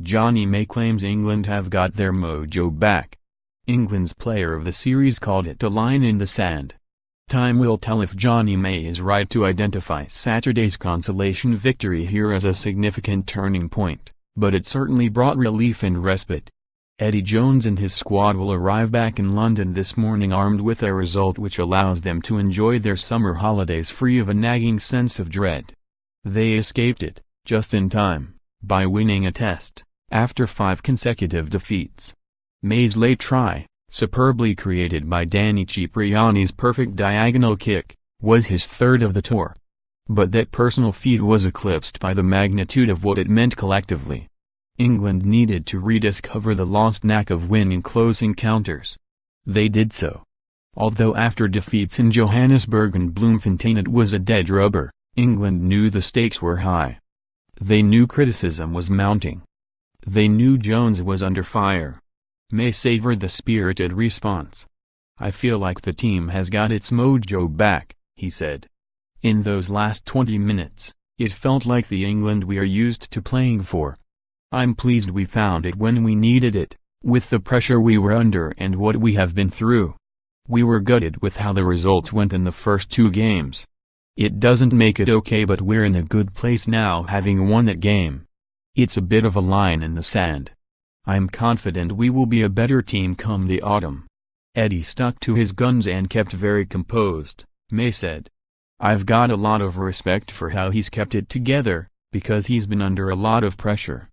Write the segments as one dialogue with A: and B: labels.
A: Jonny May claims England have got their mojo back. England's player of the series called it a line in the sand. Time will tell if Jonny May is right to identify Saturday's consolation victory here as a significant turning point, but it certainly brought relief and respite. Eddie Jones and his squad will arrive back in London this morning armed with a result which allows them to enjoy their summer holidays free of a nagging sense of dread. They escaped it, just in time, by winning a test, after 5 consecutive defeats. May's late try, superbly created by Danny Cipriani's perfect diagonal kick, was his 3rd of the tour. But that personal feat was eclipsed by the magnitude of what it meant collectively. England needed to rediscover the lost knack of winning close encounters. They did so. Although after defeats in Johannesburg and Bloemfontein it was a dead rubber, England knew the stakes were high. They knew criticism was mounting. They knew Jones was under fire. May savored the spirited response. "I feel like the team has got its mojo back," he said. "In those last 20 minutes, it felt like the England we are used to playing for. I'm pleased we found it when we needed it, with the pressure we were under and what we have been through. We were gutted with how the results went in the first 2 games. It doesn't make it okay, but we're in a good place now having won that game. It's a bit of a line in the sand. I'm confident we will be a better team come the autumn." Eddie stuck to his guns and kept very composed, May said. "I've got a lot of respect for how he's kept it together, because he's been under a lot of pressure."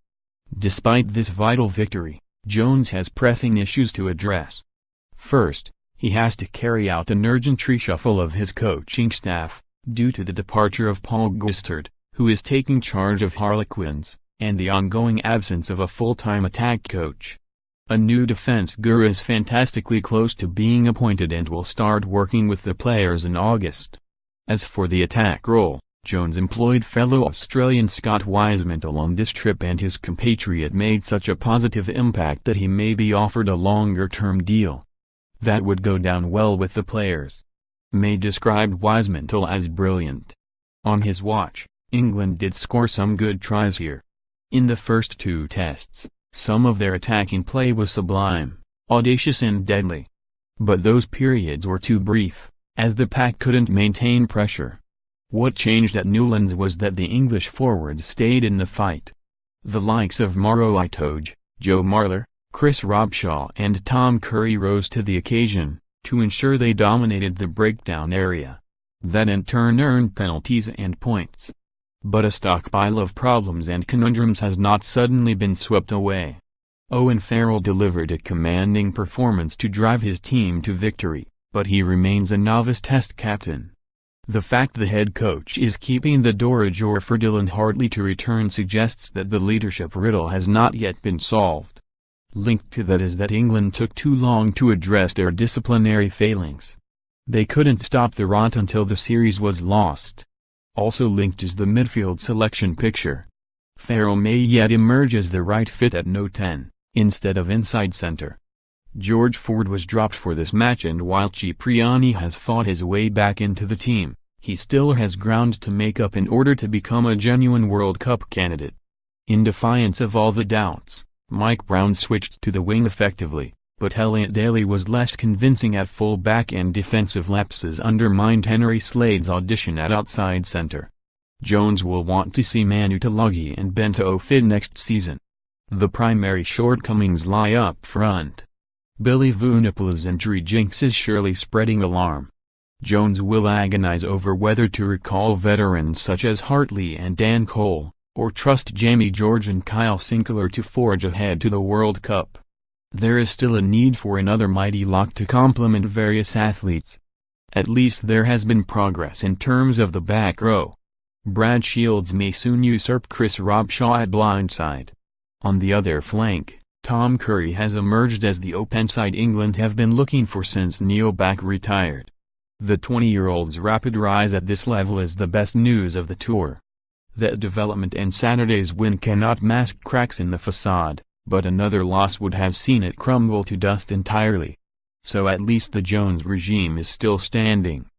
A: Despite this vital victory, Jones has pressing issues to address. First, he has to carry out an urgent reshuffle of his coaching staff, due to the departure of Paul Gustard, who is taking charge of Harlequins, and the ongoing absence of a full-time attack coach. A new defense guru is fantastically close to being appointed and will start working with the players in August. As for the attack role, Jones employed fellow Australian Scott Wisemantel on this trip, and his compatriot made such a positive impact that he may be offered a longer-term deal. That would go down well with the players. May described Wisemantel as brilliant. On his watch, England did score some good tries here. In the first 2 tests, some of their attacking play was sublime, audacious and deadly. But those periods were too brief, as the pack couldn't maintain pressure. What changed at Newlands was that the English forwards stayed in the fight. The likes of Maro Itoje, Joe Marler, Chris Robshaw and Tom Curry rose to the occasion, to ensure they dominated the breakdown area. That in turn earned penalties and points. But a stockpile of problems and conundrums has not suddenly been swept away. Owen Farrell delivered a commanding performance to drive his team to victory, but he remains a novice test captain. The fact the head coach is keeping the door ajar for Dylan Hartley to return suggests that the leadership riddle has not yet been solved. Linked to that is that England took too long to address their disciplinary failings. They couldn't stop the rot until the series was lost. Also linked is the midfield selection picture. Farrell may yet emerge as the right fit at No. 10, instead of inside center. George Ford was dropped for this match, and while Cipriani has fought his way back into the team, he still has ground to make up in order to become a genuine World Cup candidate. In defiance of all the doubts, Mike Brown switched to the wing effectively, but Elliot Daly was less convincing at full-back, and defensive lapses undermined Henry Slade's audition at outside center. Jones will want to see Manu Tuilagi and Bento fit next season. The primary shortcomings lie up front. Billy Vunipola's injury jinx is surely spreading alarm. Jones will agonize over whether to recall veterans such as Hartley and Dan Cole, or trust Jamie George and Kyle Sinclair to forge ahead to the World Cup. There is still a need for another mighty lock to complement various athletes. At least there has been progress in terms of the back row. Brad Shields may soon usurp Chris Robshaw at blindside. On the other flank, Tom Curry has emerged as the open side England have been looking for since Neil Back retired. The 20-year-old's rapid rise at this level is the best news of the tour. That development and Saturday's win cannot mask cracks in the facade, but another loss would have seen it crumble to dust entirely. So at least the Jones regime is still standing.